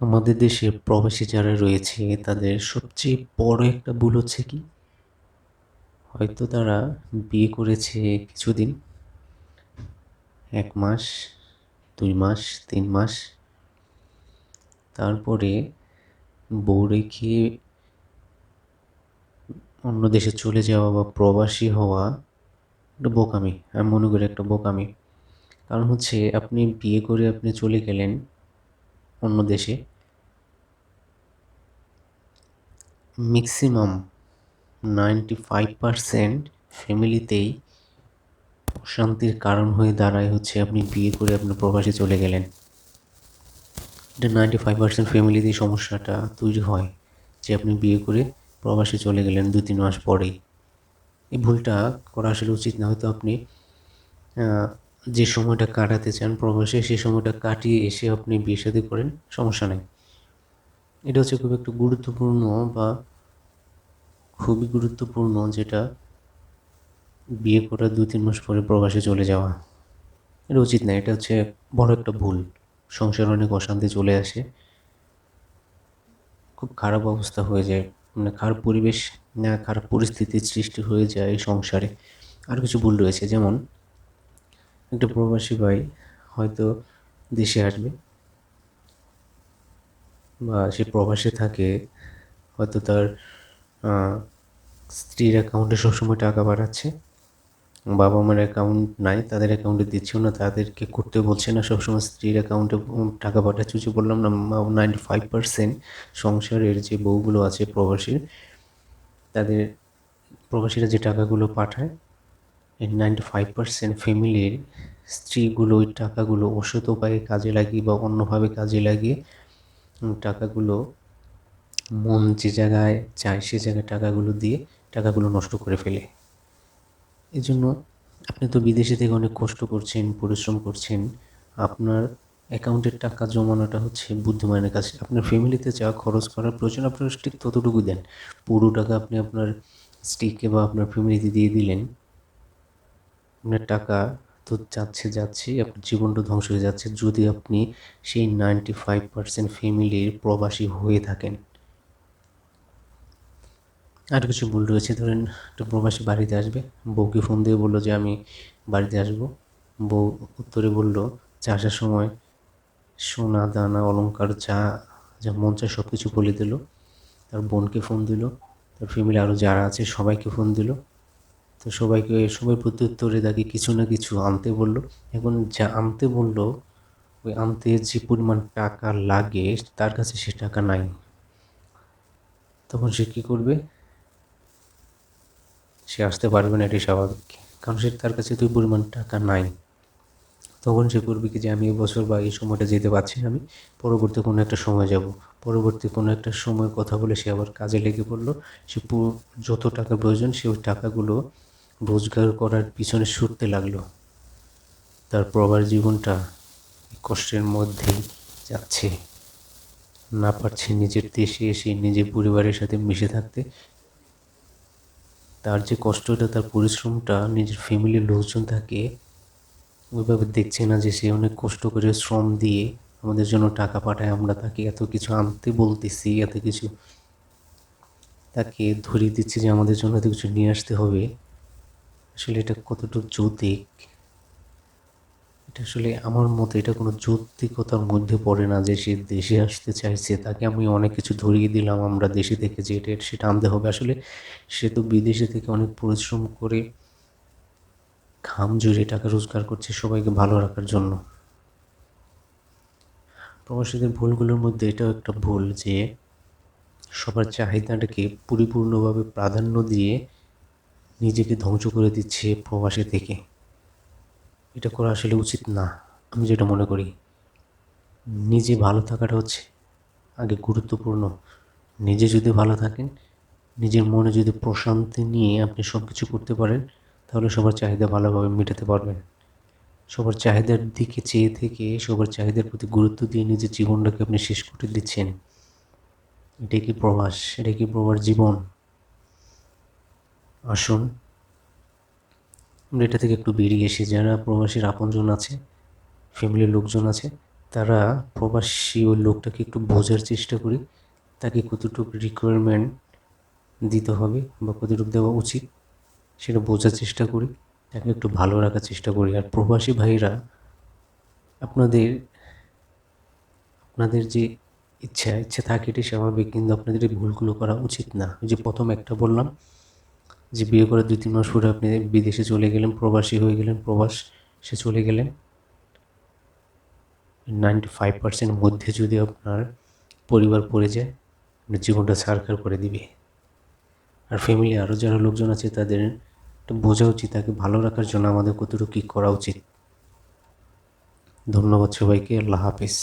আমাদের দেশে প্রবাসী যারা রয়েছে তাদের সবচেয়ে বড় একটা ভুল হচ্ছে কি, হয়তো তারা বিয়ে করেছে কিছুদিন, 1 মাস, 2 মাস, 3 মাস, তারপরে বউ রেখে অন্য দেশে চলে যাওয়া বা প্রবাসী হওয়া একটা বোকামি। আমি মনে করি একটা বোকামি। কারণ হচ্ছে আপনি বিয়ে করে আপনি চলে গেলেন অন্য দেশে, ম্যাক্সিমাম 95% ফ্যামিলিতেই অশান্তির কারণ হয়ে দাঁড়ায় হচ্ছে আপনি বিয়ে করে আপনি প্রবাসে চলে গেলেন। এটা 95% ফ্যামিলিতেই সমস্যাটা তৈরি হয়, যে আপনি বিয়ে করে প্রবাসে চলে গেলেন 2-3 মাস পরেই। এই ভুলটা করা আসলে উচিত না। হয়তো আপনি যে সময়টা কাটাতে চান প্রবাসে সেই সময়টা কাটিয়ে এসে আপনি বিয়ে শাদী করেন, সমস্যা নেই। এটা হচ্ছে খুব একটু গুরুত্বপূর্ণ বা খুবই গুরুত্বপূর্ণ, যেটা বিয়ে করার 2-3 মাস পরে প্রবাসে চলে যাওয়া এটা উচিত না। এটা হচ্ছে বড় একটা ভুল। সংসারে অনেক অশান্তি চলে আসে, খুব খারাপ অবস্থা হয়ে যায়, মানে খারাপ পরিবেশ, না খারাপ পরিস্থিতির সৃষ্টি হয়ে যায় এই সংসারে। আর কিছু ভুল রয়েছে, যেমন একটা প্রবাসী ভাই হয়তো দেশে আসবে বা সে প্রবাসে থাকে, হয়তো তার আহ, স্ত্রীর অ্যাকাউন্টে সবসময় টাকা পাঠাচ্ছে, বাবা মার অ্যাকাউন্ট নাই, তাদের অ্যাকাউন্টে দিচ্ছেও না, তাদেরকে করতে বলছে না, সবসময় স্ত্রীর অ্যাকাউন্টে টাকা পাঠাচ্ছে। যে বললাম না, 95% সংসারের যে বউগুলো আছে প্রবাসীর, তাদের প্রবাসীরা যে টাকাগুলো পাঠায়, এই 95% ফ্যামিলির স্ত্রীগুলো ওই টাকাগুলো অসৎ উপায়ে কাজে লাগিয়ে বা অন্যভাবে কাজে লাগিয়ে টাকাগুলো মন যে জায়গায় চায় সে জায়গায় টাকাগুলো দিয়ে টাকাগুলো নষ্ট করে ফেলে। এই জন্য আপনি তো বিদেশে থেকে অনেক কষ্ট করছেন, পরিশ্রম করছেন, আপনার অ্যাকাউন্টের টাকা জমানোটা হচ্ছে বুদ্ধিমানের কাছে। আপনার ফ্যামিলিতে যা খরচ করার প্রয়োজন আপনার ঠিক ততটুকু দেন। পুরো টাকা আপনি আপনার স্ত্রীকে বা আপনার ফ্যামিলিতে দিয়ে দিলেন, আপনার টাকা তো যাচ্ছে যাচ্ছে, আপনার জীবনটা ধ্বংস হয়ে যাচ্ছে যদি আপনি সেই 95% ফ্যামিলির প্রবাসী হয়ে থাকেন। আর কিছু ভুল রয়েছে, ধরেন একটা প্রবাসী বাড়িতে আসবে, বউকে ফোন দিয়ে বললো যে আমি বাড়িতে আসবো, বউ উত্তরে বললো যে আসার সময় সোনা দানা অলংকার যা যা মন চায় সব কিছু বলে দিল। তার বোনকে ফোন দিল, তার ফ্যামিলি আরও যারা আছে সবাইকে ফোন দিল, তো সবাই প্রত্যুত্তরে তাকে কিছু না কিছু আনতে বলল। এখন যা আনতে বলল, ওই আনতে যে পরিমাণ টাকা লাগে তার কাছে সে টাকা নাই। তখন সে কী করবে? সে আসতে পারবে না, এটাই স্বাভাবিক, কারণ তার কাছে তো ওই পরিমাণ টাকা নাই। তখন সে করবে কি, যে আমি এবছর বা এই সময়টা যেতে পারছি না, আমি পরবর্তী কোনো একটা সময় যাব। পরবর্তী কোনো একটা সময় কথা বলে সে আবার কাজে লেগে পড়লো। সে যত টাকা প্রয়োজন সে ওই টাকাগুলো রোজগার করার পিছনে ছুটতে লাগলো। তার প্রবাস জীবনটা কষ্টের মধ্যেই যাচ্ছে, না পারছে নিজের দেশে এসে নিজের পরিবারের সাথে মিশে থাকতে। তার যে কষ্টটা, তার পরিশ্রমটা নিজের ফ্যামিলির লোকজন তাকে ওইভাবে দেখছে না, যে সে অনেক কষ্ট করে শ্রম দিয়ে আমাদের জন্য টাকা পাঠায়, আমরা তাকে এত কিছু আনতে বলতেছি, এত কিছু তাকে ধরিয়ে দিচ্ছি যে আমাদের জন্য এত কিছু নিয়ে আসতে হবে। আসলে এটা কতটুকু যৌক্তিক? এটা আসলে আমার মতে এটা কোনো যৌক্তিকতার মধ্যে পড়ে না, যে সে দেশে আসতে চাইছে, তাকে আমি অনেক কিছু ধরিয়ে দিলাম আমরা দেশে থেকে যে এটা সেটা আনতে হবে। আসলে সে তো বিদেশে থেকে অনেক পরিশ্রম করে ঘাম ঝরিয়ে টাকা রোজগার করছে সবাইকে ভালো রাখার জন্য। প্রবাসীদের ভুলগুলোর মধ্যে এটাও একটা ভুল, যে সবার চাহিদাটাকে পরিপূর্ণভাবে প্রাধান্য দিয়ে নিজেকে ধ্বংস করে দিচ্ছে প্রবাসী থেকে। এটা করা আসলে উচিত না। আমি যেটা মনে করি, নিজে ভালো থাকাটা হচ্ছে আগে গুরুত্বপূর্ণ। নিজে যদি ভালো থাকেন, নিজের মনে যদি প্রশান্তি নিয়ে আপনি সব কিছু করতে পারেন, তাহলে সবার চাহিদা ভালোভাবে মেটাতে পারবেন। সবার চাহিদার দিকে চেয়ে থেকে সবার চাহিদার প্রতি গুরুত্ব দিয়ে নিজের জীবনটাকে আপনি শেষ করে দিচ্ছেন। এটাই কি প্রবাস? এটাই কি প্রবাস জীবন? আসুন আমরা এটা থেকে একটু বেরিয়ে এসে, যারা প্রবাসীর আপনজন আছে, ফ্যামিলির লোকজন আছে, তারা প্রবাসী ওই লোকটাকে একটু বোঝার চেষ্টা করি, তাকে কতটুকু রিকোয়ারমেন্ট দিতে হবে বা কতটুকু দেওয়া উচিত সেটা বোঝার চেষ্টা করি, তাকে একটু ভালো রাখার চেষ্টা করি। আর প্রবাসী ভাইরা আপনাদের আপনাদের যে ইচ্ছা থাকে এটি স্বাভাবিক, কিন্তু আপনাদের এই ভুলগুলো করা উচিত না। ওই যে প্রথম একটা বললাম যে বিয়ে করে 2-3 মাস পরে আপনি বিদেশে চলে গেলেন, প্রবাসী হয়ে গেলেন, প্রবাস সে চলে গেলেন, 95% মধ্যে যদি আপনার পরিবার পড়ে যায়, আপনার জীবনটা ছারখার করে দিবে। আর ফ্যামিলি আরও যারা লোকজন আছে তাদের একটু বোঝা উচিত তাকে ভালো রাখার জন্য আমাদের কতটুকু কী করা উচিত। ধন্যবাদ সবাইকে, আল্লাহ হাফিজ।